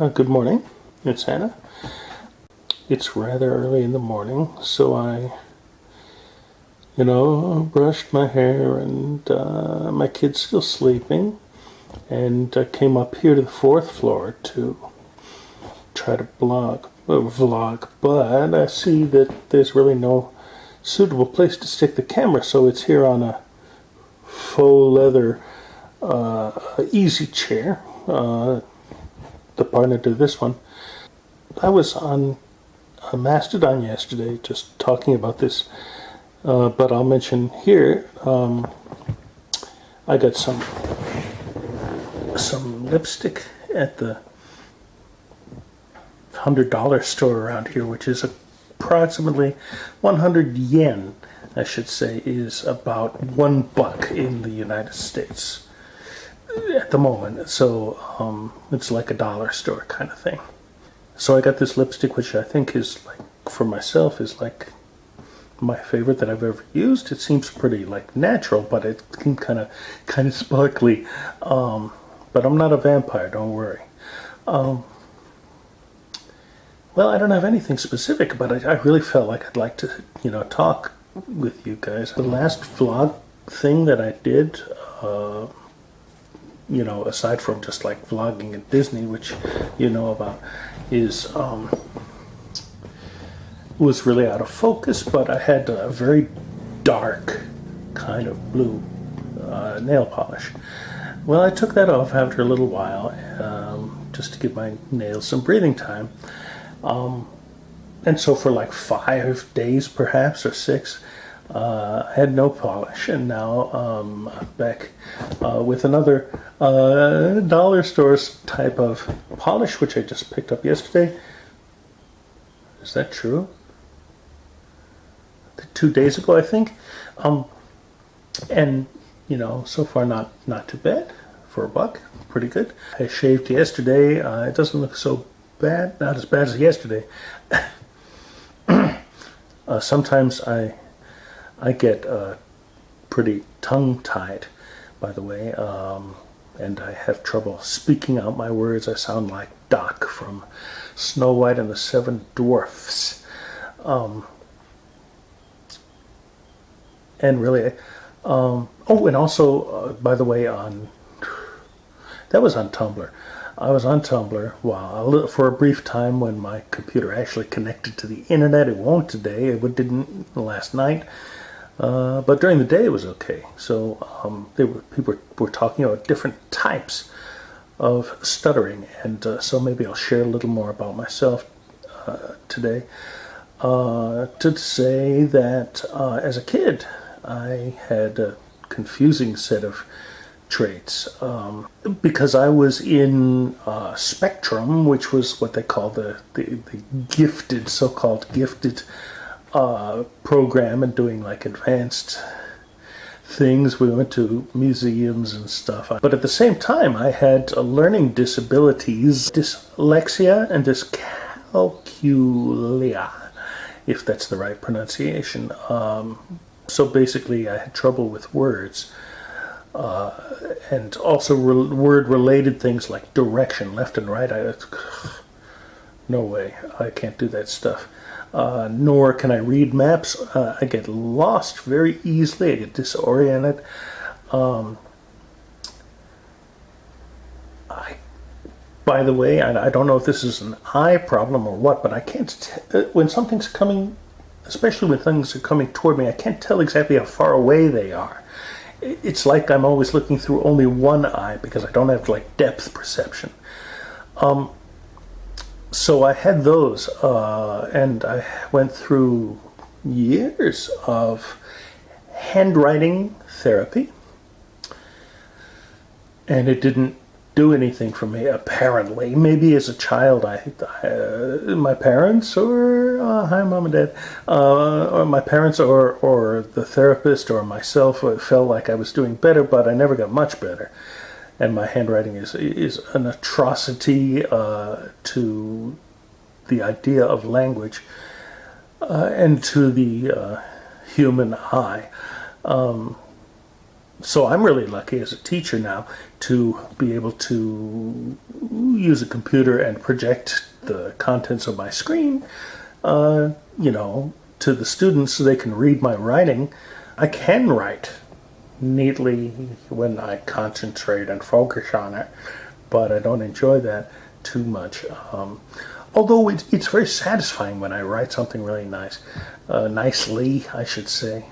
Good morning, it's Anna. It's rather early in the morning, so I, brushed my hair and my kid's still sleeping. And I came up here to the fourth floor to try to vlog, but I see that there's really no suitable place to stick the camera, so it's here on a faux leather easy chair. The partner to this one. I was on a Mastodon yesterday just talking about this, but I'll mention here, I got some lipstick at the $100 store around here, which is approximately 100 yen, I should say, is about $1 in the United States at the moment. So it's like a dollar store kind of thing. So I got this lipstick, which I think is, like, for myself, is like my favorite that I've ever used. It seems pretty like natural, but it seems kind of sparkly. But I'm not a vampire, don't worry. Well, I don't have anything specific, but I really felt like I'd like to, talk with you guys. The last vlog thing that I did, aside from just like vlogging at Disney, which you know about, was really out of focus, but I had a very dark kind of blue nail polish. Well, I took that off after a little while, just to give my nails some breathing time. And so for like 5 days perhaps, or 6, I had no polish, and now I'm back with another dollar store type of polish, which I just picked up yesterday. Is that true? 2 days ago, I think. And so far not too bad for $1. Pretty good. I shaved yesterday. It doesn't look so bad. Not as bad as yesterday. Sometimes I get pretty tongue-tied, by the way, and I have trouble speaking out my words. I sound like Doc from Snow White and the Seven Dwarfs. And really, and also, by the way, that was on Tumblr. I was on Tumblr for a brief time when my computer actually connected to the internet. It won't today. It didn't last night. But during the day it was okay. So people were talking about different types of stuttering, and so maybe I'll share a little more about myself today. To say that as a kid, I had a confusing set of traits, because I was in Spectrum, which was what they call the gifted, so-called gifted program, and doing like advanced things. We went to museums and stuff. But at the same time, I had learning disabilities, dyslexia and dyscalculia, if that's the right pronunciation. So basically, I had trouble with words. And also word-related things like direction, left and right. No way, I can't do that stuff. Nor can I read maps. I get lost very easily. I get disoriented. By the way, I don't know if this is an eye problem or what, but I can't when something's coming, especially when things are coming toward me, I can't tell exactly how far away they are. It's like I'm always looking through only one eye because I don't have like depth perception. So I had those, and I went through years of handwriting therapy, and it didn't do anything for me, apparently. Maybe as a child, my parents, or hi Mom and Dad, or my parents, or the therapist, or myself felt like I was doing better, but I never got much better. And my handwriting is an atrocity to the idea of language and to the human eye. So I'm really lucky as a teacher now to be able to use a computer and project the contents of my screen, you know, to the students so they can read my writing. I can write neatly when I concentrate and focus on it, but I don't enjoy that too much. Although it's very satisfying when I write something really nice, nicely, I should say.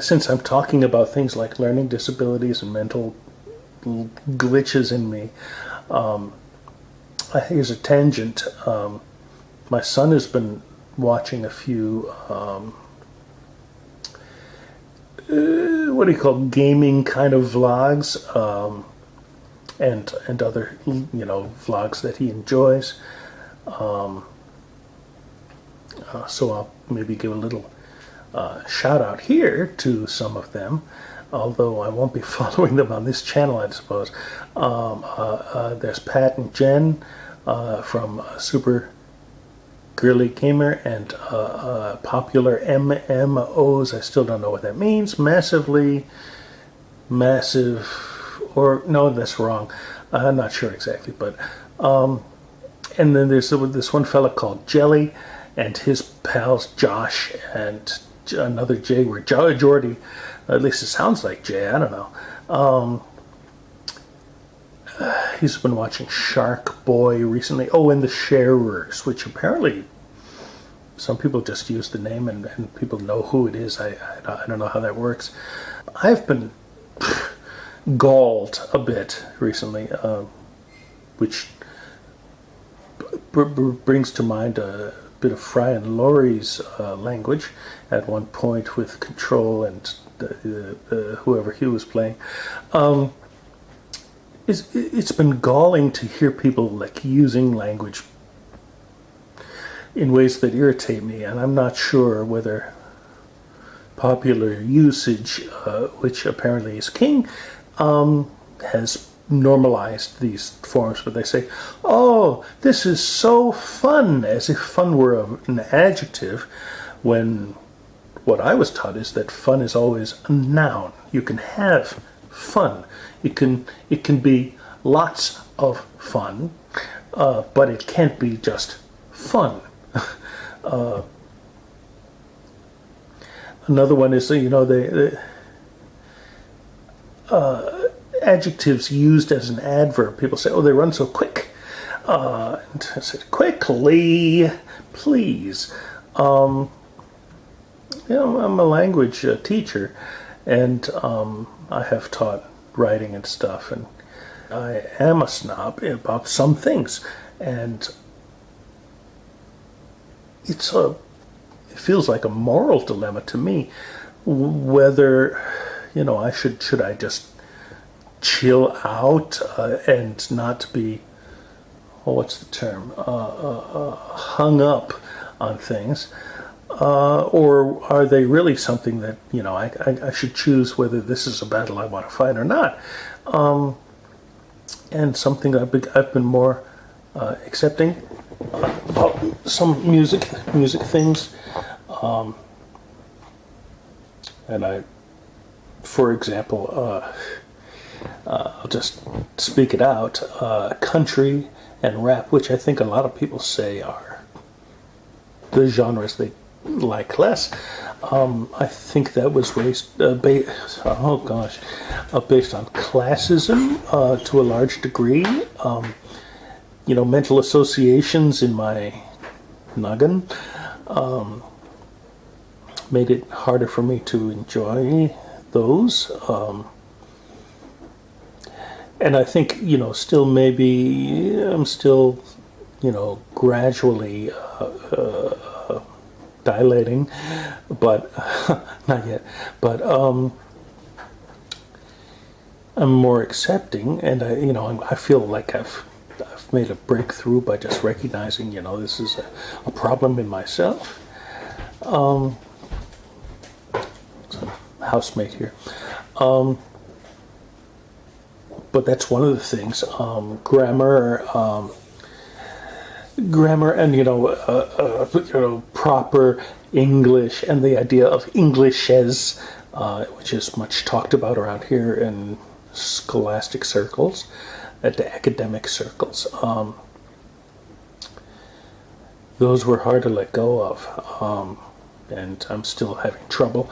Since I'm talking about things like learning disabilities and mental glitches in me, here's a tangent. My son has been watching a few, what do you call, gaming kind of vlogs, and other, you know, vlogs that he enjoys. So I'll maybe give a little shout out here to some of them, although I won't be following them on this channel, I suppose. There's Pat and Jen from Super Girly Gamer, and Popular MMOs. I still don't know what that means. Massive, or no, that's wrong. I'm not sure exactly, but and then there's this one fella called Jelly, and his pals Josh and another Jay, where Jordy, at least it sounds like Jay, I don't know. He's been watching Shark Boy recently. Oh, and the Sharers, which apparently some people just use the name and people know who it is. I don't know how that works. I've been galled a bit recently, which brings to mind a bit of Fry and Laurie's language at one point with Control and whoever he was playing. It's been galling to hear people like using language in ways that irritate me, and I'm not sure whether popular usage, which apparently is king, has normalized these forms. But they say, "Oh, this is so fun," as if fun were an adjective, when what I was taught is that fun is always a noun. You can have fun. It can be lots of fun, but it can't be just fun. Another one is, you know, the adjectives used as an adverb. People say, "Oh, they run so quick." And I said, "Quickly, please." You know, I'm a language teacher, and I have taught writing and stuff, and I am a snob about some things, and it feels like a moral dilemma to me whether, you know, should I just chill out and not be, what's the term, hung up on things, or are they really something that, you know, I should choose whether this is a battle I want to fight or not. And something I've been more accepting about some music things, and for example, I'll just speak it out, country and rap, which I think a lot of people say are the genres they like less. I think that was based on classism to a large degree. You know, mental associations in my noggin made it harder for me to enjoy those. And I think, you know, still maybe I'm still, you know, gradually dilating, but not yet. But I'm more accepting, and I feel like I've made a breakthrough by just recognizing, you know, this is a problem in myself. Housemate here. But that's one of the things. Grammar and, you know, proper English and the idea of Englishes which is much talked about around here in scholastic circles, at the academic circles. Those were hard to let go of, and I'm still having trouble.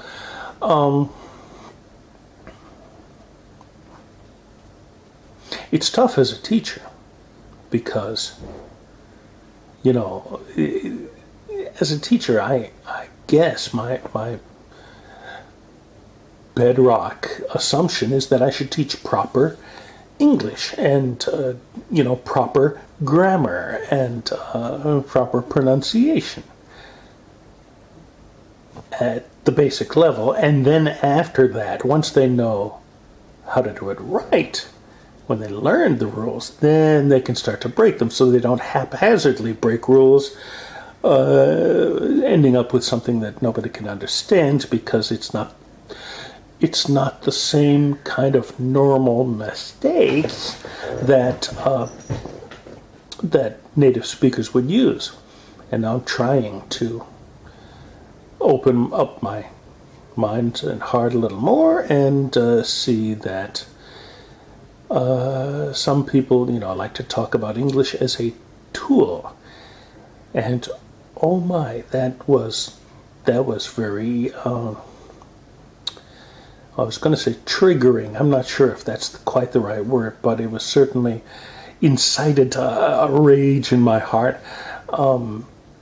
It's tough as a teacher because, you know, as a teacher, I guess my bedrock assumption is that I should teach proper English and, you know, proper grammar and proper pronunciation at the basic level. And then after that, once they know how to do it right, when they learn the rules, then they can start to break them so they don't haphazardly break rules, ending up with something that nobody can understand because it's not the same kind of normal mistakes that that native speakers would use. And I'm trying to open up my mind and heart a little more and see that some people, you know, like to talk about English as a tool. And oh my, that was very I was going to say triggering. I'm not sure if that's quite the right word, but it was certainly incited a rage in my heart,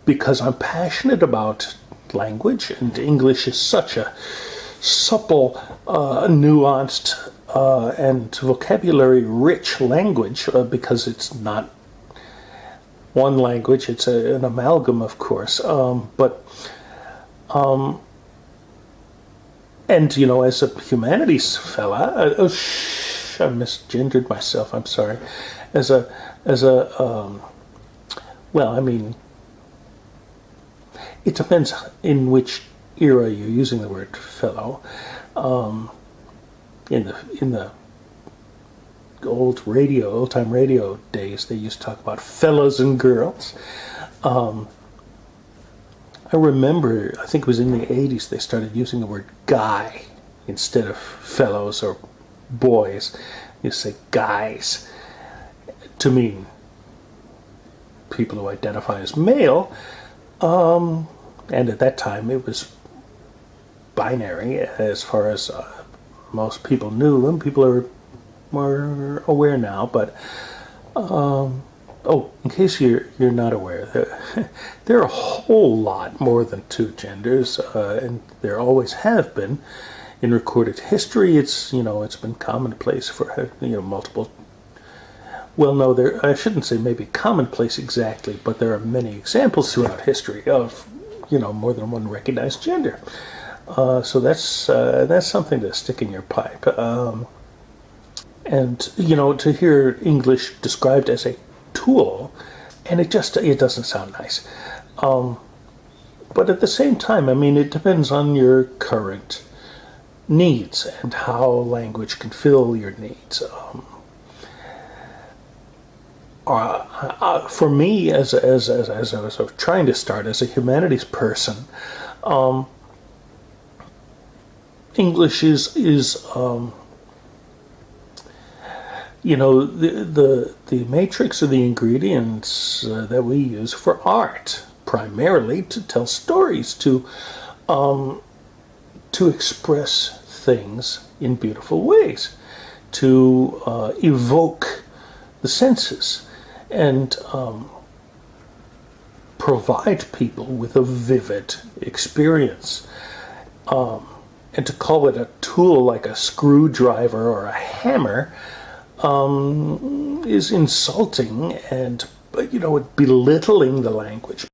because I'm passionate about language, and English is such a supple, nuanced, and vocabulary-rich language, because it's not one language. It's an amalgam, of course, and, you know, as a humanities fella, I misgendered myself, I'm sorry. Well, I mean, it depends in which era you're using the word fellow. In the old time radio days, they used to talk about fellas and girls. I remember, I think it was in the 80s, they started using the word guy instead of fellows or boys. You say guys to mean people who identify as male. And at that time it was binary as far as most people knew, and people are more aware now, but oh, in case you're not aware, there are a whole lot more than two genders, and there always have been. In recorded history, it's been commonplace for multiple. Well, no, I shouldn't say maybe commonplace exactly, but there are many examples throughout history of more than one recognized gender. So that's something to stick in your pipe. And to hear English described as a tool, and it doesn't sound nice. But at the same time, I mean, it depends on your current needs and how language can fill your needs. For me, as I was trying to start as a humanities person, English is the matrix of the ingredients that we use for art, primarily to tell stories, to express things in beautiful ways, to evoke the senses, and provide people with a vivid experience. And to call it a tool like a screwdriver or a hammer is insulting and belittling the language.